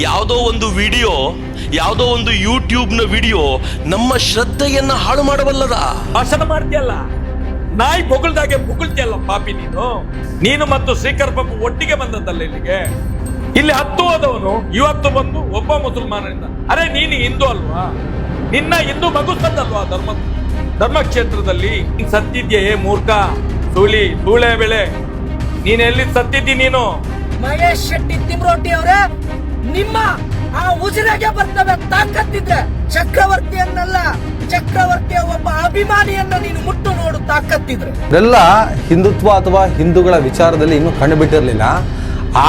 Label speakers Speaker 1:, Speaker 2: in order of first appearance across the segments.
Speaker 1: ಯಾವುದೋ ಒಂದು ವಿಡಿಯೋ, ಯಾವುದೋ ಒಂದು ಯೂಟ್ಯೂಬ್ನ ವಿಡಿಯೋ ನಮ್ಮ ಶ್ರದ್ಧೆಯನ್ನ ಹಾಳು ಮಾಡಬಲ್ಲದ.
Speaker 2: ಭಾಷಣ ಮಾಡ್ತೀಯಲ್ಲ, ನಾಯಿ ಬೊಗಳ್ದಾಗೆ ಬೊಗಳ್ತಿಯಲ್ಲ ಪಾಪಿ ನೀನು ಮತ್ತು ಶ್ರೀಕರ್ ಬಾಬು ಒಟ್ಟಿಗೆ ಬಂದದ್ದಲ್ಲ ಇಲ್ಲಿಗೆ. ಇಲ್ಲಿ 10 ಹೋದವನು ಇವತ್ತು ಬಂದು ಒಬ್ಬ ಮುಸಲ್ಮಾನರಿಂದ, ಅರೆ ನೀನು ಹಿಂದೂ ಅಲ್ವಾ, ನಿನ್ನ ಹಿಂದೂ ಮಗುಸ್ತದಲ್ವಾ ಧರ್ಮಕ್ಷೇತ್ರದಲ್ಲಿ ಸತ್ತಿದ್ಯೇ ಮೂರ್ಖ, ಸೂಳೆ ಬೆಳೆ, ನೀನೆಲ್ಲಿ ಸತ್ತಿದ್ದಿ ನೀನು?
Speaker 3: ಮಹೇಶ್ ಶೆಟ್ಟಿ ತಿಮ್ರೋಟಿ ಅವರೇ, ನಿಮ್ಮ ಆ ಉಸಿರಾಗೆ ಬರ್ತವೆ ತಾಕತ್ತಿದ್ರೆ ಚಕ್ರವರ್ತಿಯನ್ನಲ್ಲ, ಚಕ್ರವರ್ತಿಯ ಒಬ್ಬ ಅಭಿಮಾನಿಯನ್ನ ನೀನು ಮುಟ್ಟು ನೋಡು ತಾಕತ್ತಿದ್ರೆ.
Speaker 4: ಇದೆಲ್ಲ ಹಿಂದುತ್ವ ಅಥವಾ ಹಿಂದೂಗಳ ವಿಚಾರದಲ್ಲಿ ಇನ್ನೂ ಕಂಡುಬಿಟ್ಟಿರಲಿಲ್ಲ.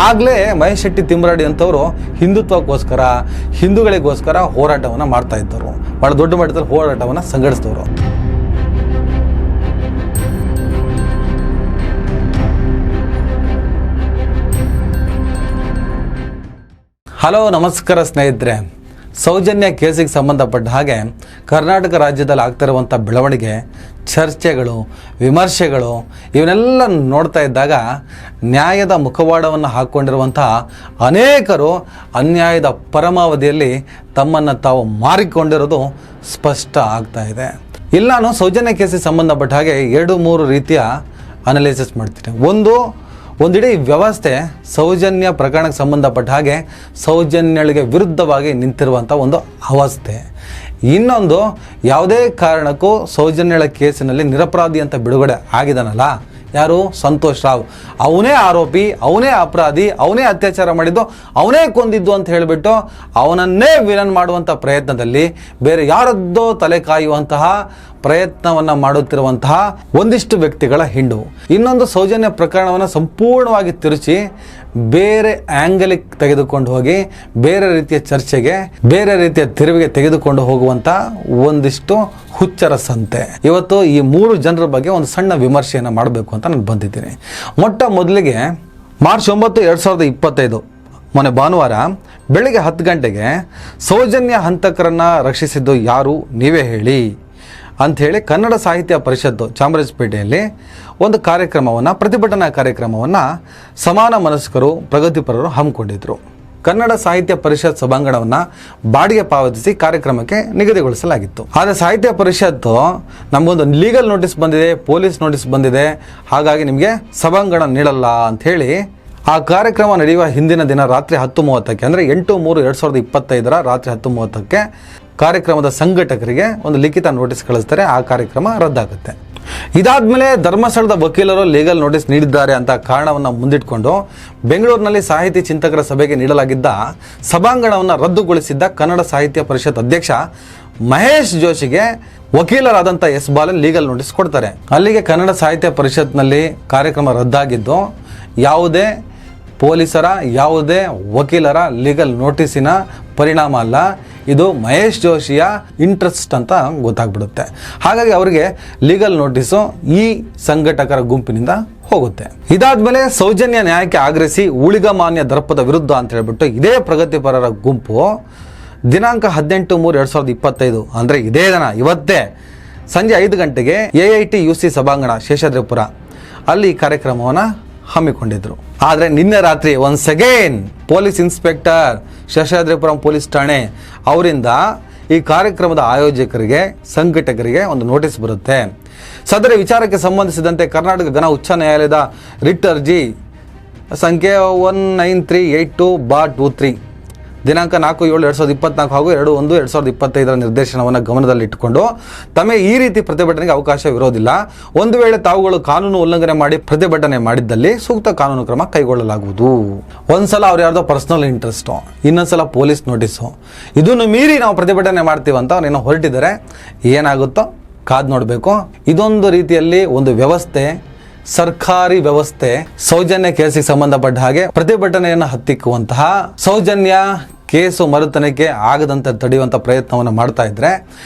Speaker 4: ಆಗ್ಲೇ ಮಹೇಶ್ ಶೆಟ್ಟಿ ತಿಮ್ರಾಡಿ ಅಂತವರು ಹಿಂದುತ್ವಕ್ಕೋಸ್ಕರ, ಹಿಂದೂಗಳಿಗೋಸ್ಕರ ಹೋರಾಟವನ್ನು ಮಾಡ್ತಾ ಇದ್ದವರು, ಬಹಳ ದೊಡ್ಡ ಮಟ್ಟದಲ್ಲಿ ಹೋರಾಟವನ್ನು ಸಂಘಟಿಸಿದವರು. ಹಲೋ, ನಮಸ್ಕಾರ ಸ್ನೇಹಿತರೆ. ಸೌಜನ್ಯ ಕೇಸಿಗೆ ಸಂಬಂಧಪಟ್ಟ ಹಾಗೆ ಕರ್ನಾಟಕ ರಾಜ್ಯದಲ್ಲಿ ಆಗ್ತಿರುವಂಥ ಬೆಳವಣಿಗೆ, ಚರ್ಚೆಗಳು, ವಿಮರ್ಶೆಗಳು ಇವನ್ನೆಲ್ಲ ನೋಡ್ತಾ ಇದ್ದಾಗ ನ್ಯಾಯದ ಮುಖವಾಡವನ್ನು ಹಾಕ್ಕೊಂಡಿರುವಂತಹ ಅನೇಕರು ಅನ್ಯಾಯದ ಪರಮಾವಧಿಯಲ್ಲಿ ತಮ್ಮನ್ನು ತಾವು ಮಾರಿಕೊಂಡಿರೋದು ಸ್ಪಷ್ಟ ಆಗ್ತಾ ಇದೆ. ಇಲ್ಲಿ ನಾನು ಸೌಜನ್ಯ ಕೇಸಿಗೆ ಸಂಬಂಧಪಟ್ಟ ಹಾಗೆ 2-3 ರೀತಿಯ ಅನಾಲಿಸಿಸ್ ಮಾಡ್ತೀನಿ. ಒಂದಿಡೀ ವ್ಯವಸ್ಥೆ ಸೌಜನ್ಯ ಪ್ರಕರಣಕ್ಕೆ ಸಂಬಂಧಪಟ್ಟ ಹಾಗೆ ಸೌಜನ್ಯಳಿಗೆ ವಿರುದ್ಧವಾಗಿ ನಿಂತಿರುವಂಥ ಒಂದು ಅವಸ್ಥೆ. ಇನ್ನೊಂದು, ಯಾವುದೇ ಕಾರಣಕ್ಕೂ ಸೌಜನ್ಯಳ ಕೇಸಿನಲ್ಲಿ ನಿರಪರಾಧಿ ಅಂತ ಬಿಡುಗಡೆ ಆಗಿದಾನಲ್ಲ ಯಾರು, ಸಂತೋಷ್ ರಾವ್, ಅವನೇ ಆರೋಪಿ, ಅವನೇ ಅಪರಾಧಿ, ಅವನೇ ಅತ್ಯಾಚಾರ ಮಾಡಿದ್ದು, ಅವನೇ ಕೊಂದಿದ್ದು ಅಂತ ಹೇಳಿಬಿಟ್ಟು ಅವನನ್ನೇ ವಿಲನ್ ಮಾಡುವಂಥ ಪ್ರಯತ್ನದಲ್ಲಿ ಬೇರೆ ಯಾರದ್ದೋ ತಲೆ ಕಾಯುವಂತಹ ಪ್ರಯತ್ನವನ್ನು ಮಾಡುತ್ತಿರುವಂತಹ ಒಂದಿಷ್ಟು ವ್ಯಕ್ತಿಗಳ ಹಿಂಡು. ಇನ್ನೊಂದು, ಸೌಜನ್ಯ ಪ್ರಕರಣವನ್ನು ಸಂಪೂರ್ಣವಾಗಿ ತಿರುಚಿ ಬೇರೆ ಆ್ಯಂಗಲಿಗೆ ತೆಗೆದುಕೊಂಡು ಹೋಗಿ ಬೇರೆ ರೀತಿಯ ಚರ್ಚೆಗೆ, ಬೇರೆ ರೀತಿಯ ತಿರುವಿಗೆ ತೆಗೆದುಕೊಂಡು ಹೋಗುವಂಥ ಒಂದಿಷ್ಟು ಹುಚ್ಚರ ಸಂತೆ. ಇವತ್ತು ಈ 3 ಜನರ ಬಗ್ಗೆ ಒಂದು ಸಣ್ಣ ವಿಮರ್ಶೆಯನ್ನು ಮಾಡಬೇಕು ಅಂತ ನಾನು ಬಂದಿದ್ದೀನಿ. ಮೊಟ್ಟ ಮೊದಲಿಗೆ ಮಾರ್ಚ್ 9, 2025 ಮೊನ್ನೆ ಭಾನುವಾರ ಬೆಳಿಗ್ಗೆ 10 ಗಂಟೆಗೆ ಸೌಜನ್ಯ ಹಂತಕರನ್ನು ರಕ್ಷಿಸಿದ್ದು ಯಾರು ನೀವೇ ಹೇಳಿ ಅಂಥೇಳಿ ಕನ್ನಡ ಸಾಹಿತ್ಯ ಪರಿಷತ್ತು ಚಾಮರಾಜಪೇಟೆಯಲ್ಲಿ ಒಂದು ಪ್ರತಿಭಟನಾ ಕಾರ್ಯಕ್ರಮವನ್ನು ಸಮಾನ ಮನಸ್ಕರು, ಪ್ರಗತಿಪರರು ಹಮ್ಮಿಕೊಂಡಿದ್ರು. ಕನ್ನಡ ಸಾಹಿತ್ಯ ಪರಿಷತ್ ಸಭಾಂಗಣವನ್ನು ಬಾಡಿಗೆ ಪಾವತಿಸಿ ಕಾರ್ಯಕ್ರಮಕ್ಕೆ ನಿಗದಿಗೊಳಿಸಲಾಗಿತ್ತು. ಆದರೆ ಸಾಹಿತ್ಯ ಪರಿಷತ್ತು ನಮಗೊಂದು ಲೀಗಲ್ ನೋಟಿಸ್ ಬಂದಿದೆ, ಪೊಲೀಸ್ ನೋಟಿಸ್ ಬಂದಿದೆ, ಹಾಗಾಗಿ ನಿಮಗೆ ಸಭಾಂಗಣ ನೀಡಲ್ಲ ಅಂಥೇಳಿ ಆ ಕಾರ್ಯಕ್ರಮ ನಡೆಯುವ ಹಿಂದಿನ ದಿನ ರಾತ್ರಿ 10:30ಕ್ಕೆ ಅಂದರೆ 8/3/2025 ರಾತ್ರಿ 10:30ಕ್ಕೆ ಕಾರ್ಯಕ್ರಮದ ಸಂಘಟಕರಿಗೆ ಒಂದು ಲಿಖಿತ ನೋಟಿಸ್ ಕಳಿಸ್ತಾರೆ. ಆ ಕಾರ್ಯಕ್ರಮ ರದ್ದಾಗುತ್ತೆ. ಇದಾದ್ಮೇಲೆ ಧರ್ಮಸ್ಥಳದ ವಕೀಲರು ಲೀಗಲ್ ನೋಟಿಸ್ ನೀಡಿದ್ದಾರೆ ಅಂತ ಕಾರಣವನ್ನು ಮುಂದಿಟ್ಕೊಂಡು ಬೆಂಗಳೂರಿನಲ್ಲಿ ಸಾಹಿತಿ ಚಿಂತಕರ ಸಭೆಗೆ ನೀಡಲಾಗಿದ್ದ ಸಭಾಂಗಣವನ್ನು ರದ್ದುಗೊಳಿಸಿದ್ದ ಕನ್ನಡ ಸಾಹಿತ್ಯ ಪರಿಷತ್ ಅಧ್ಯಕ್ಷ ಮಹೇಶ್ ಜೋಶಿಗೆ ವಕೀಲರಾದಂಥ ಎಸ್ ಬಾಲನ್ ಲೀಗಲ್ ನೋಟಿಸ್ ಕೊಡ್ತಾರೆ. ಅಲ್ಲಿಗೆ ಕನ್ನಡ ಸಾಹಿತ್ಯ ಪರಿಷತ್ನಲ್ಲಿ ಕಾರ್ಯಕ್ರಮ ರದ್ದಾಗಿದ್ದು ಯಾವುದೇ ಪೊಲೀಸರ, ಯಾವುದೇ ವಕೀಲರ ಲೀಗಲ್ ನೋಟಿಸಿನ ಪರಿಣಾಮ ಅಲ್ಲ, ಇದು ಮಹೇಶ್ ಜೋಶಿಯ ಇಂಟ್ರೆಸ್ಟ್ ಅಂತ ಗೊತ್ತಾಗ್ಬಿಡುತ್ತೆ. ಹಾಗಾಗಿ ಅವರಿಗೆ ಲೀಗಲ್ ನೋಟಿಸು ಈ ಸಂಘಟಕರ ಗುಂಪಿನಿಂದ ಹೋಗುತ್ತೆ. ಇದಾದ್ಮೇಲೆ ಸೌಜನ್ಯ ನ್ಯಾಯಕ್ಕೆ ಆಗ್ರಹಿಸಿ ಊಳಿಗಮಾನ್ಯ ದರ್ಪದ ವಿರುದ್ಧ ಅಂತ ಹೇಳ್ಬಿಟ್ಟು ಇದೇ ಪ್ರಗತಿಪರರ ಗುಂಪು ದಿನಾಂಕ 18/3/2025 ಅಂದರೆ ಇದೇ ದಿನ, ಇವತ್ತೇ ಸಂಜೆ 5 ಗಂಟೆಗೆ AITUC ಸಭಾಂಗಣ ಶೇಷಾದ್ರಿಪುರ ಅಲ್ಲಿ ಕಾರ್ಯಕ್ರಮವನ್ನು ಹಮ್ಮಿಕೊಂಡಿದ್ರು. ಆದರೆ ನಿನ್ನೆ ರಾತ್ರಿ once again police inspector, Seshadripuram police ಠಾಣೆ ಅವರಿಂದ ಈ ಕಾರ್ಯಕ್ರಮದ ಆಯೋಜಕರಿಗೆ, ಸಂಘಟಕರಿಗೆ ಒಂದು ನೋಟಿಸ್ ಬರುತ್ತೆ. ಸದರಿ ವಿಚಾರಕ್ಕೆ ಸಂಬಂಧಿಸಿದಂತೆ ಕರ್ನಾಟಕ ಘನ ಉಚ್ಚ ನ್ಯಾಯಾಲಯದ ರಿಟ್ ಅರ್ಜಿ ಸಂಖ್ಯೆ 19382/23 ದಿನಾಂಕ 4/7/2024 ಹಾಗೂ 2/1/2025 ನಿರ್ದೇಶನವನ್ನು ಗಮನದಲ್ಲಿಟ್ಟುಕೊಂಡು ತಮಗೆ ಈ ರೀತಿ ಪ್ರತಿಭಟನೆಗೆ ಅವಕಾಶವಿರೋದಿಲ್ಲ. ಒಂದು ವೇಳೆ ತಾವುಗಳು ಕಾನೂನು ಉಲ್ಲಂಘನೆ ಮಾಡಿ ಪ್ರತಿಭಟನೆ ಮಾಡಿದ್ದಲ್ಲಿ ಸೂಕ್ತ ಕಾನೂನು ಕ್ರಮ ಕೈಗೊಳ್ಳಲಾಗುವುದು. ಒಂದ್ಸಲ ಅವ್ರು ಯಾರ್ದೋ ಪರ್ಸನಲ್ ಇಂಟ್ರೆಸ್ಟು, ಇನ್ನೊಂದ್ಸಲ ಪೊಲೀಸ್ ನೋಟಿಸು, ಇದನ್ನು ಮೀರಿ ನಾವು ಪ್ರತಿಭಟನೆ ಮಾಡ್ತೀವಂತ ಅವ್ರೇನೋ ಹೊರಟಿದ್ದಾರೆ. ಏನಾಗುತ್ತೋ ಕಾದು ನೋಡಬೇಕು. ಇದೊಂದು ರೀತಿಯಲ್ಲಿ ಒಂದು ವ್ಯವಸ್ಥೆ, ಸರ್ಕಾರಿ ವ್ಯವಸ್ಥೆ ಸೌಜನ್ಯ ಕೇಸಿಗೆ ಸಂಬಂಧಪಟ್ಟ ಹಾಗೆ ಪ್ರತಿಭಟನೆಯನ್ನು ಹತ್ತಿಕ್ಕುವಂತಹ, ಸೌಜನ್ಯ ಕೇಸು ಮರುತನಿಖೆ ಆಗದಂತೆ ತಡೆಯುವಂಥ ಪ್ರಯತ್ನವನ್ನು ಮಾಡ್ತಾ ಇದ್ರೆ,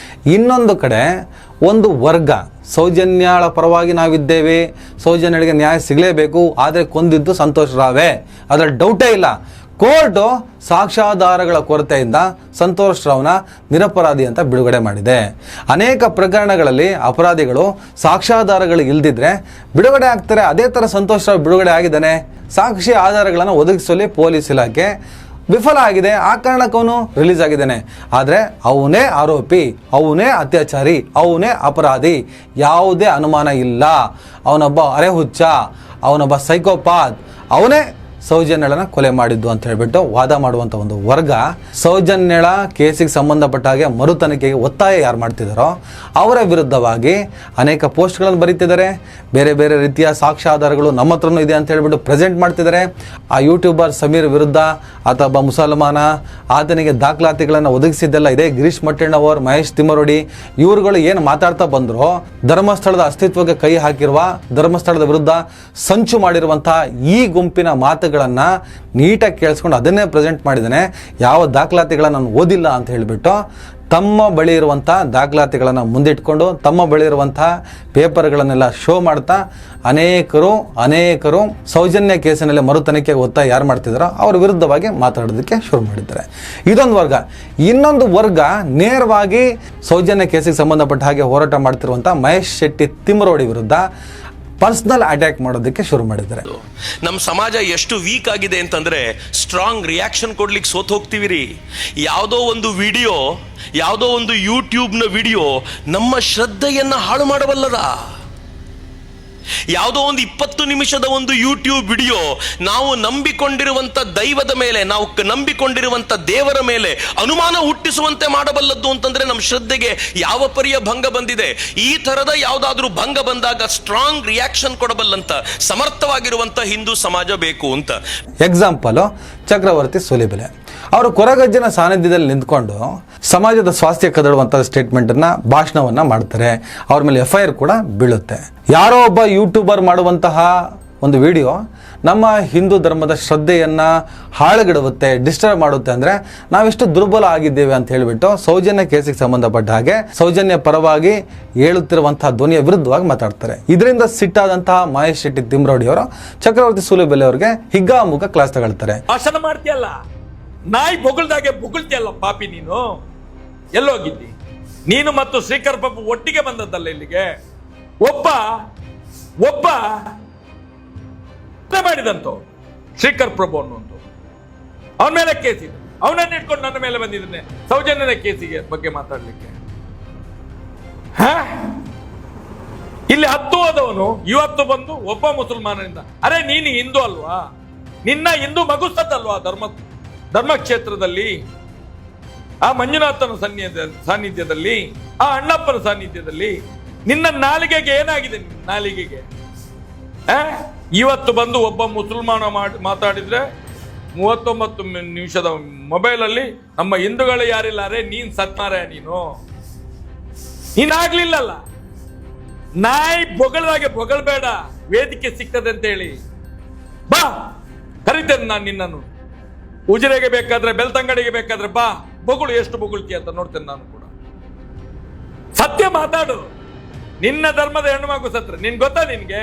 Speaker 4: ಇನ್ನೊಂದು ಕಡೆ ಒಂದು ವರ್ಗ ಸೌಜನ್ಯಳ ಪರವಾಗಿ ನಾವಿದ್ದೇವೆ, ಸೌಜನ್ಯಳಿಗೆ ನ್ಯಾಯ ಸಿಗಲೇಬೇಕು, ಆದರೆ ಕೊಂದಿದ್ದು ಸಂತೋಷ್ ರಾವೇ, ಅದರಲ್ಲಿ ಡೌಟೇ ಇಲ್ಲ. ಕೋರ್ಟು ಸಾಕ್ಷ್ಯಾಧಾರಗಳ ಕೊರತೆಯಿಂದ ಸಂತೋಷ್ ರಾವ್ನ ನಿರಪರಾಧಿ ಅಂತ ಬಿಡುಗಡೆ ಮಾಡಿದೆ. ಅನೇಕ ಪ್ರಕರಣಗಳಲ್ಲಿ ಅಪರಾಧಿಗಳು ಸಾಕ್ಷ್ಯಾಧಾರಗಳು ಇಲ್ದಿದ್ರೆ ಬಿಡುಗಡೆ ಆಗ್ತಾರೆ. ಅದೇ ಥರ ಸಂತೋಷ್ ರಾವ್ ಬಿಡುಗಡೆ ಆಗಿದ್ದಾನೆ. ಸಾಕ್ಷಿ ಆಧಾರಗಳನ್ನು ಒದಗಿಸುವಲ್ಲಿ ಪೊಲೀಸ್ ಇಲಾಖೆ ವಿಫಲ ಆಗಿದೆ, ಆ ಕಾರಣಕ್ಕೆ ಅವನು ರಿಲೀಸ್ ಆಗಿದ್ದಾನೆ. ಆದರೆ ಅವನೇ ಆರೋಪಿ, ಅವನೇ ಅತ್ಯಾಚಾರಿ, ಅವನೇ ಅಪರಾಧಿ, ಯಾವುದೇ ಅನುಮಾನ ಇಲ್ಲ. ಅವನೊಬ್ಬ ಅರೆಹುಚ್ಚ, ಅವನೊಬ್ಬ ಸೈಕೋಪಾತ್, ಅವನೇ ಸೌಜನ್ಯಳನ್ನ ಕೊಲೆ ಮಾಡಿದ್ದು ಅಂತ ಹೇಳ್ಬಿಟ್ಟು ವಾದ ಮಾಡುವಂಥ ಒಂದು ವರ್ಗ ಸೌಜನ್ಯಳ ಕೇಸಿಗೆ ಸಂಬಂಧಪಟ್ಟ ಹಾಗೆ ಮರು ತನಿಖೆಗೆ ಒತ್ತಾಯ ಯಾರು ಮಾಡ್ತಿದ್ದಾರೋ ಅವರ ವಿರುದ್ಧವಾಗಿ ಅನೇಕ ಪೋಸ್ಟ್ಗಳನ್ನು ಬರೀತಿದ್ದಾರೆ. ಬೇರೆ ಬೇರೆ ರೀತಿಯ ಸಾಕ್ಷ್ಯಾಧಾರಗಳು ನಮ್ಮ ಹತ್ರನೂ ಇದೆ ಅಂತ ಹೇಳ್ಬಿಟ್ಟು ಪ್ರೆಸೆಂಟ್ ಮಾಡ್ತಿದ್ದಾರೆ. ಆ ಯೂಟ್ಯೂಬರ್ ಸಮೀರ್ ವಿರುದ್ಧ ಆತ ಒಬ್ಬ ಮುಸಲ್ಮಾನ, ಆತನಿಗೆ ದಾಖಲಾತಿಗಳನ್ನು ಒದಗಿಸಿದ್ದೆಲ್ಲ ಇದೆ. ಗಿರೀಶ್ ಮಟ್ಟಣ್ಣವರ್, ಮಹೇಶ್ ತಿಮ್ಮರೋಡಿ ಇವರುಗಳು ಏನು ಮಾತಾಡ್ತಾ ಬಂದ್ರು, ಧರ್ಮಸ್ಥಳದ ಅಸ್ತಿತ್ವಕ್ಕೆ ಕೈ ಹಾಕಿರುವ, ಧರ್ಮಸ್ಥಳದ ವಿರುದ್ಧ ಸಂಚು ಮಾಡಿರುವಂತಹ ಈ ಗುಂಪಿನ ಮಾತುಗಳನ್ನು ನೀಟಾಗಿ ಕೇಳಿಸ್ಕೊಂಡು ಅದನ್ನೇ ಪ್ರೆಸೆಂಟ್ ಮಾಡಿದ್ದಾನೆ. ಯಾವ ದಾಖಲಾತಿಗಳನ್ನು ನಾನು ಓದಿಲ್ಲ ಅಂತ ಹೇಳಿಬಿಟ್ಟು ತಮ್ಮ ಬಳಿ ಇರುವಂಥ ದಾಖಲಾತಿಗಳನ್ನು ಮುಂದಿಟ್ಕೊಂಡು ತಮ್ಮ ಬಳಿ ಇರುವಂಥ ಪೇಪರ್ಗಳನ್ನೆಲ್ಲ ಶೋ ಮಾಡ್ತಾ ಅನೇಕರು ಸೌಜನ್ಯ ಕೇಸಿನಲ್ಲಿ ಮರು ತನಿಖೆಗೆ ಒತ್ತಾಯ ಯಾರು ಮಾಡ್ತಿದ್ದಾರೋ ಅವ್ರ ವಿರುದ್ಧವಾಗಿ ಮಾತಾಡೋದಕ್ಕೆ ಶುರು ಮಾಡಿದ್ದಾರೆ. ಇದೊಂದು ವರ್ಗ. ಇನ್ನೊಂದು ವರ್ಗ ನೇರವಾಗಿ ಸೌಜನ್ಯ ಕೇಸಿಗೆ ಸಂಬಂಧಪಟ್ಟ ಹಾಗೆ ಹೋರಾಟ ಮಾಡ್ತಿರುವಂಥ ಮಹೇಶ್ ಶೆಟ್ಟಿ ತಿಮ್ಮರೋಡಿ ವಿರುದ್ಧ ಪರ್ಸನಲ್ ಅಟ್ಯಾಕ್ ಮಾಡೋದಕ್ಕೆ ಶುರು ಮಾಡಿದ್ದಾರೆ.
Speaker 1: ನಮ್ಮ ಸಮಾಜ ಎಷ್ಟು ವೀಕ್ ಆಗಿದೆ ಅಂತಂದ್ರೆ ಸ್ಟ್ರಾಂಗ್ ರಿಯಾಕ್ಷನ್ ಕೊಡ್ಲಿಕ್ಕೆ ಸೋತ್ ಹೋಗ್ತೀವಿ ರೀ. ಯಾವುದೋ ಒಂದು ವಿಡಿಯೋ, ಯಾವುದೋ ಒಂದು ಯೂಟ್ಯೂಬ್ನ ವಿಡಿಯೋ ನಮ್ಮ ಶ್ರದ್ಧೆಯನ್ನ ಹಾಳು ಮಾಡಬಲ್ಲದ. ಯಾವುದೋ ಒಂದು 20 ನಿಮಿಷದ ಒಂದು ಯೂಟ್ಯೂಬ್ ವಿಡಿಯೋ ನಾವು ನಂಬಿಕೊಂಡಿರುವಂತ ದೈವದ ಮೇಲೆ, ನಾವು ನಂಬಿಕೊಂಡಿರುವಂತ ದೇವರ ಮೇಲೆ ಅನುಮಾನ ಹುಟ್ಟಿಸುವಂತೆ ಮಾಡಬಲ್ಲದ್ದು ಅಂತಂದ್ರೆ ನಮ್ಮ ಶ್ರದ್ಧೆಗೆ ಯಾವ ಪರಿಯ ಭಂಗ ಬಂದಿದೆ. ಈ ತರದ ಯಾವುದಾದ್ರೂ ಭಂಗ ಬಂದಾಗ ಸ್ಟ್ರಾಂಗ್ ರಿಯಾಕ್ಷನ್ ಕೊಡಬಲ್ಲಂತ ಸಮರ್ಥವಾಗಿರುವಂತ ಹಿಂದೂ ಸಮಾಜ ಬೇಕು ಅಂತ.
Speaker 4: ಎಕ್ಸಾಂಪಲ್ ಚಕ್ರವರ್ತಿ ಸೂಲಿಬೆಲೆ ಅವರು ಕೊರಗಜ್ಜನ ಸಾನ್ನಿಧ್ಯದಲ್ಲಿ ನಿಂತ್ಕೊಂಡು ಸಮಾಜದ ಸ್ವಾಸ್ಥ್ಯ ಕದಡುವಂಥ ಸ್ಟೇಟ್ಮೆಂಟನ್ನ, ಭಾಷಣವನ್ನ ಮಾಡ್ತಾರೆ. ಅವ್ರ ಮೇಲೆ FIR ಕೂಡ ಬೀಳುತ್ತೆ. ಯಾರೋ ಒಬ್ಬ ಯೂಟ್ಯೂಬರ್ ಮಾಡುವಂತಹ ಒಂದು ವಿಡಿಯೋ ನಮ್ಮ ಹಿಂದೂ ಧರ್ಮದ ಶ್ರದ್ಧೆಯನ್ನ ಹಾಳುಗೆಡುತ್ತೆ, ಡಿಸ್ಟರ್ಬ್ ಮಾಡುತ್ತೆ ಅಂದರೆ ನಾವೆಷ್ಟು ದುರ್ಬಲ ಆಗಿದ್ದೇವೆ ಅಂತ ಹೇಳಿಬಿಟ್ಟು ಸೌಜನ್ಯ ಕೇಸಿಗೆ ಸಂಬಂಧಪಟ್ಟ ಹಾಗೆ ಸೌಜನ್ಯ ಪರವಾಗಿ ಹೇಳುತ್ತಿರುವಂತಹ ಧ್ವನಿಯ ವಿರುದ್ಧವಾಗಿ ಮಾತಾಡ್ತಾರೆ. ಇದರಿಂದ ಸಿಟ್ಟಾದಂತಹ ಮಹೇಶ್ ಶೆಟ್ಟಿ ತಿಮ್ಮರೋಡಿ ಅವರು ಚಕ್ರವರ್ತಿ ಸೂಲಿಬೆಲೆ ಅವರಿಗೆ ಹಿಗ್ಗಾಮುಗ್ಗ ಕ್ಲಾಸ್ ತಗೊಳ್ತಾರೆ.
Speaker 2: ಭಾಷಣ ಮಾಡ್ತೀಯಲ್ಲ, ನಾಯಿ ಬೊಗಳ್ದಾಗೆ ಬೊಗಳ್ತಿಯಲ್ಲ ಪಾಪಿ ನೀನು. ಎಲ್ಲೋಗಿದ್ದಿ ನೀನು ಮತ್ತು ಶ್ರೀಕರ್ ಪಪ್ಪು ಒಟ್ಟಿಗೆ ಬಂದದ್ದಲ್ಲ ಇಲ್ಲಿಗೆ. ಒಬ್ಬ ಮಾಡಿದಂತ ಶ್ರೀಕರ್ ಪ್ರಭು ಅನ್ನುವಂತ ಅವನ ಮೇಲೆ ಕೇಸಿದೆ. ಅವನನ್ನ ಇಟ್ಕೊಂಡು ನನ್ನ ಮೇಲೆ ಬಂದಿದ್ದಾನೆ ಸೌಜನ್ಯದ ಕೇಸಿಗೆ ಬಗ್ಗೆ ಮಾತಾಡ್ಲಿಕ್ಕೆ. ಇಲ್ಲಿ 10 ಹೋದವನು ಇವತ್ತು ಬಂದು ಒಬ್ಬ ಮುಸಲ್ಮಾನನಿಂದ, ಅರೆ ನೀನು ಹಿಂದೂ ಅಲ್ವಾ, ನಿನ್ನ ಹಿಂದೂ ಮಗುಸ್ತಲ್ವಾ ಧರ್ಮಕ್ಷೇತ್ರದಲ್ಲಿ, ಆ ಮಂಜುನಾಥನ ಸಾನ್ನಿಧ್ಯದಲ್ಲಿ, ಆ ಅಣ್ಣಪ್ಪನ ಸಾನ್ನಿಧ್ಯದಲ್ಲಿ ನಿನ್ನ ನಾಲಿಗೆಗೆ ಏನಾಗಿದೆ? ನಿನ್ನ ನಾಲಿಗೆಗೆ ಇವತ್ತು ಬಂದು ಒಬ್ಬ ಮುಸಲ್ಮಾನ ಮಾತಾಡಿದ್ರೆ 39 ನಿಮಿಷದ ಮೊಬೈಲಲ್ಲಿ ನಮ್ಮ ಹಿಂದೂಗಳು ಯಾರಿಲ್ಲ, ಅರೆ ನೀನ್ ಸತ್ಮಾರ, ನೀನಾಗ್ಲಿಲ್ಲಲ್ಲ. ನಾಯಿ ಬೊಗಳದಾಗೆ ಬೊಗಳ್ಬೇಡ, ವೇದಿಕೆ ಸಿಗ್ತದೆ ಅಂತ ಹೇಳಿ ಬಾ, ಕರಿತೇನೆ ನಾನು ನಿನ್ನನ್ನು. ಉಜಿರೆಗೆ ಬೇಕಾದ್ರೆ, ಬೆಳ್ತಂಗಡಿಗೆ ಬೇಕಾದ್ರೆ ಬಾ, ಬೊಗಳು ಎಷ್ಟು ಬೊಗಳ್ತೀಯ ಅಂತ ನೋಡ್ತೇನೆ ನಾನು ಕೂಡ. ಸತ್ಯ ಮಾತಾಡು. ನಿನ್ನ ಧರ್ಮದ ಹೆಣ್ಣು ಮಗು ಸತ್ರ ನಿನ್ ಗೊತ್ತಾ? ನಿನ್ಗೆ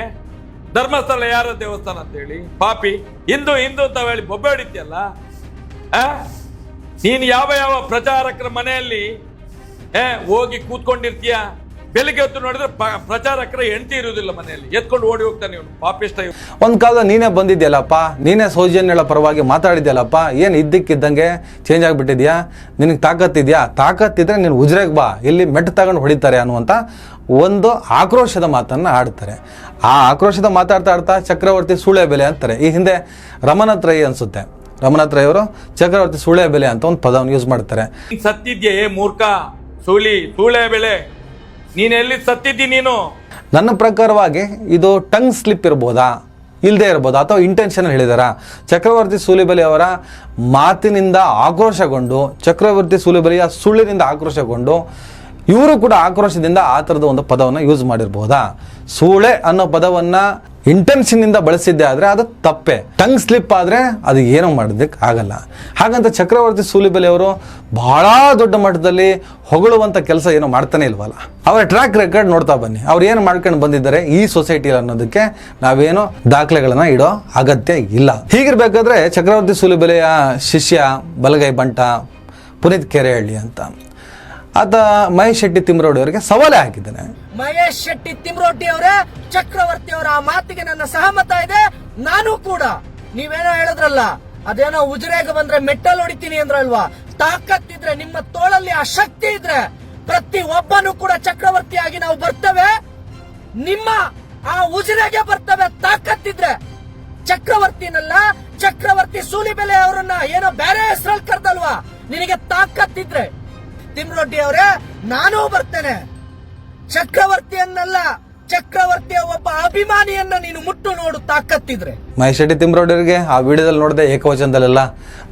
Speaker 2: ಧರ್ಮಸ್ಥಳ ಯಾರ ದೇವಸ್ಥಾನ ಅಂತ ಹೇಳಿ ಪಾಪಿ ಹಿಂದೂ ಅಂತ ಹೇಳಿ ಬೊಬ್ಬೆ ಹೊಡಿತೀಯಲ್ಲ. ನೀನು ಯಾವ ಪ್ರಚಾರಕರ ಮನೆಯಲ್ಲಿ ಹೋಗಿ ಕೂತ್ಕೊಂಡಿರ್ತೀಯ, ಬೆಳಿಗ್ಗೆ ಹೊತ್ತು ನೋಡಿದ್ರೆ ಪ್ರಚಾರಕರ ಹೆಂಡತಿ ಇರುವುದಿಲ್ಲ ಮನೆಯಲ್ಲಿ, ಎತ್ಕೊಂಡು ಓಡಿ ಹೋಗ್ತಾನೆ ಇವನು ಪಾಪಿಷ್ಟ.
Speaker 4: ಒಂದು ಕಾಲದ ನೀನೇ ಬಂದಿದ್ಯಲ್ಲಪ್ಪ, ನೀನೇ ಸೌಜನ್ಯಳ ಪರವಾಗಿ ಮಾತಾಡಿದ್ಯಲ್ಲಪ್ಪ, ಏನು ಇದ್ದಕ್ಕಿದ್ದಂಗೆ ಚೇಂಜ್ ಆಗಿಬಿಟ್ಟಿದ್ಯಾ? ನಿನಗೆ ತಾಕತ್ತಿದ್ಯಾ? ತಾಕತ್ತಿದ್ರೆ ನೀನು ಉಜ್ರೆಗೆ ಬಾ, ಇಲ್ಲಿ ಮೆಟ್ಟು ತಗೊಂಡು ಹೊಡಿತಾರೆ ಅನ್ನುವಂಥ ಒಂದು ಆಕ್ರೋಶದ ಮಾತನ್ನು ಆಡ್ತಾರೆ. ಆ ಆಕ್ರೋಶದ ಮಾತಾಡ್ತಾ ಚಕ್ರವರ್ತಿ ಸೂಳೆಬೆಲೆ ಅಂತಾರೆ. ಈ ಹಿಂದೆ ರಮನಾಥ್ ರೈ ಅನ್ಸುತ್ತೆ, ರಮನಾಥ್ ರೈ ಅವರು ಚಕ್ರವರ್ತಿ ಸೂಳೆಬೆಲೆ ಅಂತ ಒಂದು ಪದವನ್ನು ಯೂಸ್ ಮಾಡ್ತಾರೆ.
Speaker 2: ಸತ್ತಿದ್ಯೆ ಮೂರ್ಖ ಸೂಳೆಬೆಲೆ, ನೀನು ಎಲ್ಲಿ ಸತ್ತಿದ್ದಿ? ನೀನು
Speaker 4: ನನ್ನ ಪ್ರಕಾರವಾಗಿ ಇದು ಟಂಗ್ ಸ್ಲಿಪ್ ಇರ್ಬೋದಾ, ಇಲ್ಲದೆ ಇರ್ಬೋದಾ, ಅಥವಾ ಇಂಟೆನ್ಷನ್ ಹೇಳಿದಾರ? ಚಕ್ರವರ್ತಿ ಸೂಲಿಬೆಲೆ ಅವರ ಮಾತಿನಿಂದ ಆಕ್ರೋಶಗೊಂಡು, ಚಕ್ರವರ್ತಿ ಸೂಲಿಬೆಲೆಯ ಸುಳ್ಳಿನಿಂದ ಆಕ್ರೋಶಗೊಂಡು ಇವರು ಕೂಡ ಆಕ್ರೋಶದಿಂದ ಆ ಥರದ ಒಂದು ಪದವನ್ನು ಯೂಸ್ ಮಾಡಿರ್ಬೋದಾ? ಸೂಳೆ ಅನ್ನೋ ಪದವನ್ನು ಇಂಟೆನ್ಷನ್ನಿಂದ ಬಳಸಿದ್ದೆ ಆದರೆ ಅದು ತಪ್ಪೆ. ಟಂಗ್ ಸ್ಲಿಪ್ ಆದರೆ ಅದು ಏನೋ ಮಾಡೋದಕ್ಕೆ ಆಗಲ್ಲ. ಹಾಗಂತ ಚಕ್ರವರ್ತಿ ಸೂಲಿಬೆಲೆ ಅವರು ಬಹಳ ದೊಡ್ಡ ಮಟ್ಟದಲ್ಲಿ ಹೊಗಳುವಂಥ ಕೆಲಸ ಏನೋ ಮಾಡ್ತಾನೆ ಇಲ್ವಲ್ಲ. ಅವರ ಟ್ರ್ಯಾಕ್ ರೆಕಾರ್ಡ್ ನೋಡ್ತಾ ಬನ್ನಿ, ಅವ್ರು ಏನು ಮಾಡ್ಕೊಂಡು ಬಂದಿದ್ದಾರೆ ಈ ಸೊಸೈಟಿಯಲ್ಲಿ ಅನ್ನೋದಕ್ಕೆ ನಾವೇನು ದಾಖಲೆಗಳನ್ನ ಇಡೋ ಅಗತ್ಯ ಇಲ್ಲ. ಹೀಗಿರ್ಬೇಕಾದ್ರೆ ಚಕ್ರವರ್ತಿ ಸೂಲಿಬೆಲೆಯ ಶಿಷ್ಯ ಬಲಗೈ ಬಂಟ ಪುನೀತ್ ಕೆರೆಹಳ್ಳಿ ಅಂತ ಆತ ಮಹೇಶ್ ಶೆಟ್ಟಿ ತಿಮ್ಮರೋಡಿ ಅವರಿಗೆ ಸವಾಲೇ ಹಾಕಿದ್ದಾನೆ.
Speaker 3: ಮಹೇಶ್ ಶೆಟ್ಟಿ ತಿಮ್ಮರೋಟಿ ಅವರೇ, ಚಕ್ರವರ್ತಿ ಅವರ ಆ ಮಾತಿಗೆ ನನ್ನ ಸಹಮತ ಇದೆ. ನಾನು ಕೂಡ ನೀವೇನೋ ಹೇಳಿದ್ರಲ್ಲ, ಅದೇನೋ ಉಜಿರೆಗೆ ಬಂದ್ರೆ ಮೆಟ್ಟಲ್ ಹೊಡಿತೀನಿ ಅಂದ್ರಲ್ವಾ, ತಾಕತ್ತಿದ್ರೆ ನಿಮ್ಮ ತೋಳಲ್ಲಿ ಆ ಶಕ್ತಿ ಇದ್ರೆ ಪ್ರತಿ ಒಬ್ಬನು ಕೂಡ ಚಕ್ರವರ್ತಿಯಾಗಿ ನಾವು ಬರ್ತೇವೆ. ನಿಮ್ಮ ಆ ಉಜಿರೆಗೆ ಬರ್ತೇವೆ ತಾಕತ್ತಿದ್ರೆ. ಚಕ್ರವರ್ತಿನಲ್ಲ, ಚಕ್ರವರ್ತಿ ಸೂಲಿಬೆಲೆ ಅವರನ್ನ ಏನೋ ಬೇರೆ ಹೆಸರಲ್ಲಿ ಕರ್ದಲ್ವಾ, ನಿನಗೆ ತಾಕತ್ತಿದ್ರೆ ತಿಮ್ರೋಟಿ ಅವರೇ ನಾನೂ ಬರ್ತೇನೆ. ಚಕ್ರವರ್ತಿಯನ್ನಲ್ಲ, ಚಕ್ರವರ್ತಿಯ ಒಬ್ಬ ಅಭಿಮಾನಿಯನ್ನ ನೀನು ಮುಟ್ಟು ನೋಡು ತಾಕತ್ತಿದ್ರೆ.
Speaker 4: ಮಹೇಶ್ ಶೆಟ್ಟಿ ತಿಮ್ರೋಡಿಯವರಿಗೆ ಆ ವಿಡಿಯೋದಲ್ಲಿ ನೋಡಿದೆ ಏಕವಚನದಲ್ಲೆಲ್ಲ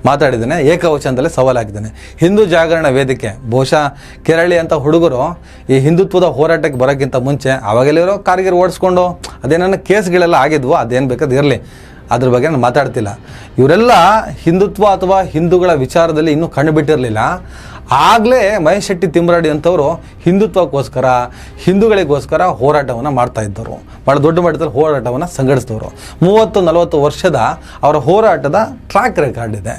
Speaker 4: ಮಾತಾಡಿದ್ದೇನೆ, ಏಕವಚನದಲ್ಲೇ ಸವಾಲು ಹಾಕಿದ್ದೇನೆ. ಹಿಂದೂ ಜಾಗರಣ ವೇದಿಕೆ, ಬಹುಶಃ ಕೇರಳಿ ಅಂತ ಹುಡುಗರು ಈ ಹಿಂದುತ್ವದ ಹೋರಾಟಕ್ಕೆ ಬರೋಕ್ಕಿಂತ ಮುಂಚೆ ಅವಾಗೆಲ್ಲಿರೋ ಕಾರ್ಗಿರ್ ಓಡಿಸ್ಕೊಂಡು ಅದೇನನ್ನ ಕೇಸ್ಗಳೆಲ್ಲ ಆಗಿದ್ವು, ಅದೇನು ಬೇಕಾದ್ರೆ ಇರಲಿ, ಅದ್ರ ಬಗ್ಗೆ ನಾನು ಮಾತಾಡ್ತಿಲ್ಲ. ಇವರೆಲ್ಲ ಹಿಂದುತ್ವ ಅಥವಾ ಹಿಂದೂಗಳ ವಿಚಾರದಲ್ಲಿ ಇನ್ನೂ ಕಣ್ಣು ಬಿಟ್ಟಿರಲಿಲ್ಲ. ಆಗಲೇ ಮಹೇಶ್ ಶೆಟ್ಟಿ ತಿಮ್ರಾಡಿ ಅಂತವರು ಹಿಂದುತ್ವಕ್ಕೋಸ್ಕರ, ಹಿಂದೂಗಳಿಗೋಸ್ಕರ ಹೋರಾಟವನ್ನು ಮಾಡ್ತಾ ಇದ್ದವರು, ಭಾಳ ದೊಡ್ಡ ಮಟ್ಟದಲ್ಲಿ ಹೋರಾಟವನ್ನು ಸಂಘಟಿಸಿದವರು. 30-40 ವರ್ಷದ ಅವರ ಹೋರಾಟದ ಟ್ರ್ಯಾಕ್ ರೆಕಾರ್ಡ್ ಇದೆ.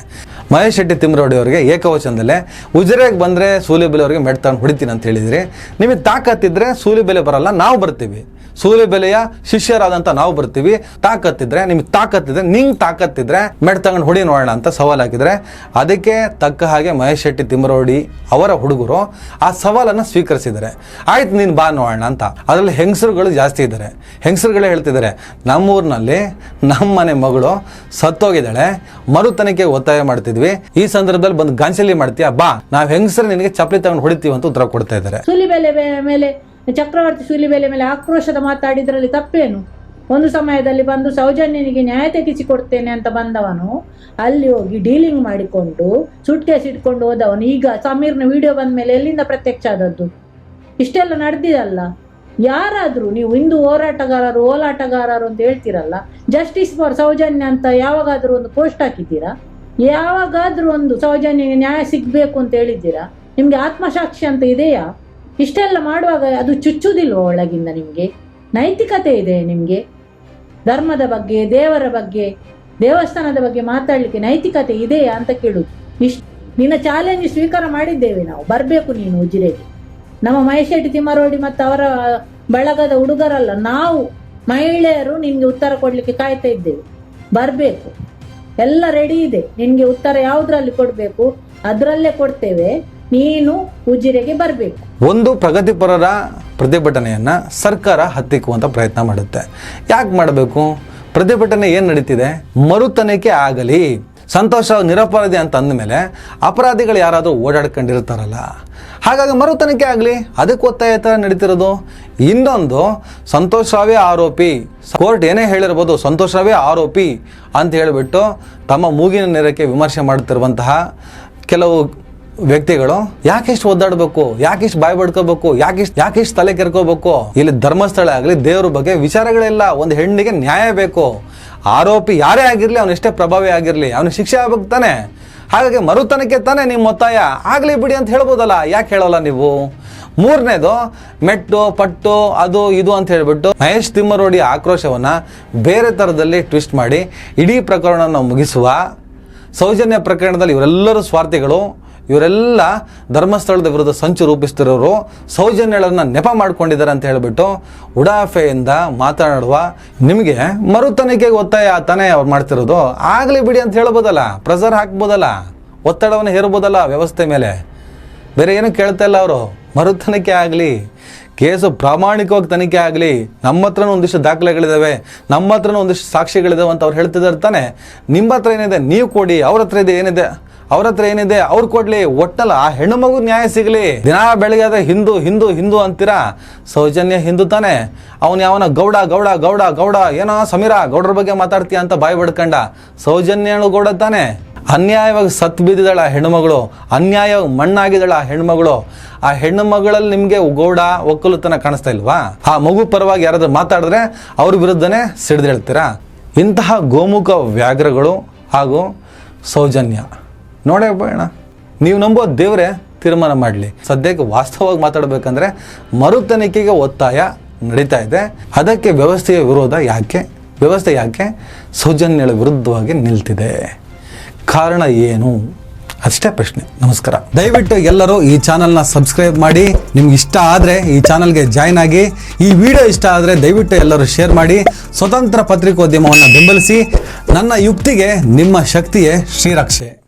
Speaker 4: ಮಹೇಶ್ ಶೆಟ್ಟಿ ತಿಮ್ರಾಡಿ ಅವರಿಗೆ ಏಕವಚನದಲ್ಲೇ ಉಜಿರೆಗೆ ಬಂದರೆ ಸೂಲಿಬೆಲೆ ಅವರಿಗೆ ಮೆಟ್ ತಗೊಂಡು ಹೊಡಿತೀನಿ ಅಂತ ಹೇಳಿದ್ರಿ. ನಿಮಗೆ ತಾಕತ್ತಿದ್ರೆ ಸೂಲಿಬೆಲೆ ಬರಲ್ಲ, ನಾವು ಬರ್ತೀವಿ. ಸೂಲಿಬೆಲೆಯ ಶಿಷ್ಯರಾದಂಥ ನಾವು ಬರ್ತೀವಿ. ತಾಕತ್ತಿದ್ರೆ, ನಿಮ್ಗೆ ತಾಕತ್ತಿದ್ರೆ, ನಿಂಗೆ ತಾಕತ್ತಿದ್ರೆ ಮೆಟ್ ತಗೊಂಡು ಹೊಡಿ ನೋಡೋಣ ಅಂತ ಸವಾಲು ಹಾಕಿದ್ರೆ, ಅದಕ್ಕೆ ತಕ್ಕ ಹಾಗೆ ಮಹೇಶ್ ಶೆಟ್ಟಿ ತಿಮ್ರೋಡಿ ಅವರ ಹುಡುಗರು ಆ ಸವಾಲನ್ನು ಸ್ವೀಕರಿಸಿದ್ದಾರೆ. ಆಯ್ತು ನೀನು ಬಾ ನೋಡೋಣ ಅಂತ. ಅದರಲ್ಲಿ ಹೆಂಗಸರುಗಳು ಜಾಸ್ತಿ ಇದ್ದಾರೆ. ಹೆಂಗಸರುಗಳೇ ಹೇಳ್ತಿದ್ದಾರೆ, ನಮ್ಮೂರಿನಲ್ಲಿ ನಮ್ಮ ಮನೆ ಮಗಳು ಸತ್ತೋಗಿದ್ದಾಳೆ, ಮರು ತನಿಖೆಗೆ ಒತ್ತಾಯ ಮಾಡ್ತಿದ್ವಿ, ಈ ಸಂದರ್ಭದಲ್ಲಿ ಬಂದು ಗಾಂಚಲಿ ಮಾಡ್ತೀಯಾ, ಬಾ ನಾವು ಹೆಂಗಸರು ನಿನಗೆ ಚಪ್ಪಲಿ ತಗೊಂಡು ಹೊಡಿತೀವಿ ಅಂತ ಉತ್ತರ ಕೊಡ್ತಾ ಇದ್ದಾರೆ.
Speaker 5: ಸೂಲಿಬೆಲೆ ಮೇಲೆ, ಚಕ್ರವರ್ತಿ ಸೂಲಿಬೆಲೆ ಮೇಲೆ ಆಕ್ರೋಶದ ಮಾತಾಡಿದ್ರಲ್ಲಿ ತಪ್ಪೇನು? ಒಂದು ಸಮಯದಲ್ಲಿ ಬಂದು ಸೌಜನ್ಯನಿಗೆ ನ್ಯಾಯ ತೆಗೆಸಿಕೊಡ್ತೇನೆ ಅಂತ ಬಂದವನು ಅಲ್ಲಿ ಹೋಗಿ ಡೀಲಿಂಗ್ ಮಾಡಿಕೊಂಡು ಸುಟ್ಕೇಸ್ ಇಟ್ಕೊಂಡು ಹೋದವನು ಈಗ ಸಮೀರ್ನ ವಿಡಿಯೋ ಬಂದ ಮೇಲೆ ಎಲ್ಲಿಂದ ಪ್ರತ್ಯಕ್ಷ ಆದದ್ದು? ಇಷ್ಟೆಲ್ಲ ನಡೆದಿದಲ್ಲ. ಯಾರಾದರೂ ನೀವು ಹಿಂದೂ ಹೋರಾಟಗಾರರು, ಓಲಾಟಗಾರರು ಅಂತ ಹೇಳ್ತೀರಲ್ಲ, ಜಸ್ಟಿಸ್ ಫಾರ್ ಸೌಜನ್ಯ ಅಂತ ಯಾವಾಗಾದರೂ ಒಂದು ಪೋಸ್ಟ್ ಹಾಕಿದ್ದೀರಾ? ಯಾವಾಗಾದರೂ ಒಂದು ಸೌಜನ್ಯಗೆ ನ್ಯಾಯ ಸಿಗಬೇಕು ಅಂತ ಹೇಳಿದ್ದೀರಾ? ನಿಮಗೆ ಆತ್ಮಸಾಕ್ಷಿ ಅಂತ ಇದೆಯಾ? ಇಷ್ಟೆಲ್ಲ ಮಾಡುವಾಗ ಅದು ಚುಚ್ಚುವುದಿಲ್ವ ಒಳಗಿಂದ? ನಿಮಗೆ ನೈತಿಕತೆ ಇದೆ? ನಿಮಗೆ ಧರ್ಮದ ಬಗ್ಗೆ, ದೇವರ ಬಗ್ಗೆ, ದೇವಸ್ಥಾನದ ಬಗ್ಗೆ ಮಾತಾಡಲಿಕ್ಕೆ ನೈತಿಕತೆ ಇದೆಯಾ ಅಂತ ಕೇಳುದು. ನಿನ್ನ ಚಾಲೆಂಜ್ ಸ್ವೀಕಾರ ಮಾಡಿದ್ದೇವೆ ನಾವು, ಬರಬೇಕು ನೀನು ಉಜಿರೆಗೆ. ನಮ್ಮ ಮಹೇಶ್ ಶೆಟ್ಟಿ ತಿಮ್ಮಾರೋಡಿ ಮತ್ತು ಅವರ ಬಳಗದ ಹುಡುಗರಲ್ಲ, ನಾವು ಮಹಿಳೆಯರು ನಿನ್ಗೆ ಉತ್ತರ ಕೊಡ್ಲಿಕ್ಕೆ ಕಾಯ್ತಾ ಇದ್ದೇವೆ. ಬರಬೇಕು, ಎಲ್ಲ ರೆಡಿ ಇದೆ. ನಿನ್ಗೆ ಉತ್ತರ ಯಾವುದ್ರಲ್ಲಿ ಕೊಡಬೇಕು ಅದರಲ್ಲೇ ಕೊಡ್ತೇವೆ. ನೀನು ಉಜಿರೆಗೆ ಬರಬೇಕು.
Speaker 4: ಒಂದು ಪ್ರಗತಿಪರರ ಪ್ರತಿಭಟನೆಯನ್ನ ಸರ್ಕಾರ ಹತ್ತಿಕ್ಕುವಂತ ಪ್ರಯತ್ನ ಮಾಡುತ್ತೆ. ಯಾಕೆ ಮಾಡಬೇಕು? ಪ್ರತಿಭಟನೆ ಏನು ನಡೀತಿದೆ? ಮರು ತನಿಖೆ ಆಗಲಿ. ಸಂತೋಷ ನಿರಪರಾಧಿ ಅಂತ ಅಂದಮೇಲೆ ಅಪರಾಧಿಗಳು ಯಾರಾದರೂ ಓಡಾಡ್ಕೊಂಡಿರ್ತಾರಲ್ಲ, ಹಾಗಾಗಿ ಮರು ತನಿಖೆ ಆಗಲಿ, ಅದಕ್ಕೆ ಒತ್ತಾಯ ನಡೀತಿರೋದು. ಇನ್ನೊಂದು, ಸಂತೋಷ್ ರಾವೇ ಆರೋಪಿ, ಕೋರ್ಟ್ ಏನೇ ಹೇಳಿರ್ಬೋದು, ಸಂತೋಷ್ ರಾವೇ ಆರೋಪಿ ಅಂತ ಹೇಳಿಬಿಟ್ಟು ತಮ್ಮ ಮೂಗಿನ ನೇರಕ್ಕೆ ವಿಮರ್ಶೆ ಮಾಡ್ತಿರುವಂತಹ ಕೆಲವು ವ್ಯಕ್ತಿಗಳು ಯಾಕೆಷ್ಟು ಒದ್ದಾಡಬೇಕು, ಯಾಕೆಷ್ಟು ಬಾಯಿ ಬಡ್ಕೋಬೇಕು, ಯಾಕೆಷ್ಟು ತಲೆ ಕೆರ್ಕೋಬೇಕು? ಇಲ್ಲಿ ಧರ್ಮಸ್ಥಳ ಆಗಲಿ, ದೇವ್ರ ಬಗ್ಗೆ ವಿಚಾರಗಳಿಲ್ಲ. ಒಂದು ಹೆಣ್ಣಿಗೆ ನ್ಯಾಯ ಬೇಕು. ಆರೋಪಿ ಯಾರೇ ಆಗಿರಲಿ, ಅವನು ಎಷ್ಟೇ ಪ್ರಭಾವಿ ಆಗಿರಲಿ, ಅವನಿಗೆ ಶಿಕ್ಷೆ ಆಗ್ಬೇಕು ತಾನೆ. ಹಾಗಾಗಿ ಮರು ತನಿಖೆ ತಾನೆ ನಿಮ್ಮ ಒತ್ತಾಯ, ಆಗಲಿ ಬಿಡಿ ಅಂತ ಹೇಳ್ಬೋದಲ್ಲ, ಯಾಕೆ ಹೇಳೋಲ್ಲ ನೀವು? ಮೂರನೇದು, ಮೆಟ್ಟು ಪಟ್ಟು ಅದು ಇದು ಅಂತ ಹೇಳಿಬಿಟ್ಟು ಮಹೇಶ್ ತಿಮ್ಮರೋಡಿ ಆಕ್ರೋಶವನ್ನು ಬೇರೆ ಥರದಲ್ಲಿ ಟ್ವಿಸ್ಟ್ ಮಾಡಿ ಇಡೀ ಪ್ರಕರಣವನ್ನು ಮುಗಿಸುವ. ಸೌಜನ್ಯ ಪ್ರಕರಣದಲ್ಲಿ ಇವರೆಲ್ಲರೂ ಸ್ವಾರ್ಥಿಗಳು, ಇವರೆಲ್ಲ ಧರ್ಮಸ್ಥಳದ ವಿರುದ್ಧ ಸಂಚು ರೂಪಿಸ್ತಿರೋರು, ಸೌಜನ್ಯಗಳನ್ನು ನೆಪ ಮಾಡ್ಕೊಂಡಿದ್ದಾರೆ ಅಂತ ಹೇಳಿಬಿಟ್ಟು ಉಡಾಫೆಯಿಂದ ಮಾತನಾಡುವ ನಿಮಗೆ ಮರು ತನಿಖೆಗೆ ಒತ್ತಾಯ ತಾನೇ ಅವ್ರು ಮಾಡ್ತಿರೋದು. ಆಗಲಿ ಬಿಡಿ ಅಂತ ಹೇಳ್ಬೋದಲ್ಲ, ಪ್ರೆಸರ್ ಹಾಕ್ಬೋದಲ್ಲ, ಒತ್ತಡವನ್ನು ಹೇರ್ಬೋದಲ್ಲ ವ್ಯವಸ್ಥೆ ಮೇಲೆ. ಬೇರೆ ಏನು ಕೇಳ್ತಾ ಇಲ್ಲ ಅವರು. ಮರು ತನಿಖೆ ಆಗಲಿ, ಕೇಸು ಪ್ರಾಮಾಣಿಕವಾಗಿ ತನಿಖೆ ಆಗಲಿ, ನಮ್ಮ ಹತ್ರನೂ ಒಂದಿಷ್ಟು ದಾಖಲೆಗಳಿದ್ದಾವೆ, ನಮ್ಮ ಹತ್ರನೂ ಒಂದಿಷ್ಟು ಸಾಕ್ಷಿಗಳಿದ್ದಾವೆ ಅಂತ ಅವ್ರು ಹೇಳ್ತಿದ್ದಾರೆ ತಾನೆ. ನಿಮ್ಮ ಹತ್ರ ಏನಿದೆ ನೀವು ಕೊಡಿ, ಅವ್ರ ಹತ್ರ ಇದೆ ಏನಿದೆ ಅವ್ರ ಹತ್ರ ಏನಿದೆ ಅವ್ರು ಕೊಡ್ಲಿ. ಒಟ್ಟಲ್ಲ ಆ ಹೆಣ್ಣು ಮಗು ನ್ಯಾಯ ಸಿಗಲಿ. ದಿನ ಬೆಳಗ್ಗೆ ಆದ್ರೆ ಹಿಂದೂ ಹಿಂದೂ ಹಿಂದೂ ಅಂತೀರಾ, ಸೌಜನ್ಯ ಹಿಂದೂ ತಾನೆ. ಅವನು ಯಾವನ ಗೌಡ ಗೌಡ ಗೌಡ ಗೌಡ ಏನೋ ಸಮೀರಾ ಗೌಡರ ಬಗ್ಗೆ ಮಾತಾಡ್ತೀಯ ಅಂತ ಬಾಯಿ ಬಡ್ಕಂಡ, ಸೌಜನ್ಯನು ಗೌಡ ತಾನೆ. ಅನ್ಯಾಯವಾಗಿ ಸತ್ತು ಬಿದ್ದಿದ್ದಾಳ ಆ ಹೆಣ್ಣುಮಗಳು, ಅನ್ಯಾಯವಾಗಿ ಮಣ್ಣಾಗಿದ್ದಾಳ ಆ ಹೆಣ್ಣುಮಗಳು. ಆ ಹೆಣ್ಣು ಮಗಳಲ್ಲಿ ನಿಮಗೆ ಗೌಡ ಒಕ್ಕಲುತನ ಕಾಣಿಸ್ತಾ ಇಲ್ವಾ? ಆ ಮಗು ಪರವಾಗಿ ಯಾರಾದ್ರೂ ಮಾತಾಡಿದ್ರೆ ಅವ್ರ ವಿರುದ್ಧನೇ ಸಿಡಿದೇಳ್ತೀರಾ? ಇಂತಹ ಗೋಮುಖ ವ್ಯಾಘ್ರಗಳು ಹಾಗೂ ಸೌಜನ್ಯ ನೋಡೇ ಬೇಡ. ನೀವು ನಂಬೋ ದೇವರೇ ತೀರ್ಮಾನ ಮಾಡಲಿ. ಸದ್ಯಕ್ಕೆ ವಾಸ್ತವವಾಗಿ ಮಾತಾಡಬೇಕಂದ್ರೆ ಮರು ತನಿಖೆಗೆ ಒತ್ತಾಯ ನಡೀತಾ ಇದೆ. ಅದಕ್ಕೆ ವ್ಯವಸ್ಥೆಯ ವಿರೋಧ ಯಾಕೆ? ವ್ಯವಸ್ಥೆ ಯಾಕೆ ಸೌಜನ್ಯಳ ವಿರುದ್ಧವಾಗಿ ನಿಲ್ತಿದೆ? ಕಾರಣ ಏನು ಅಷ್ಟೇ ಪ್ರಶ್ನೆ. ನಮಸ್ಕಾರ. ದಯವಿಟ್ಟು ಎಲ್ಲರೂ ಈ ಚಾನಲ್ನ ಸಬ್ಸ್ಕ್ರೈಬ್ ಮಾಡಿ. ನಿಮ್ಗೆ ಇಷ್ಟ ಆದರೆ ಈ ಚಾನಲ್ಗೆ ಜಾಯ್ನ್ ಆಗಿ. ಈ ವಿಡಿಯೋ ಇಷ್ಟ ಆದರೆ ದಯವಿಟ್ಟು ಎಲ್ಲರೂ ಶೇರ್ ಮಾಡಿ. ಸ್ವತಂತ್ರ ಪತ್ರಿಕೋದ್ಯಮವನ್ನು ಬೆಂಬಲಿಸಿ. ನನ್ನ ಯುಕ್ತಿಗೆ ನಿಮ್ಮ ಶಕ್ತಿಯೇ ಶ್ರೀರಕ್ಷೆ.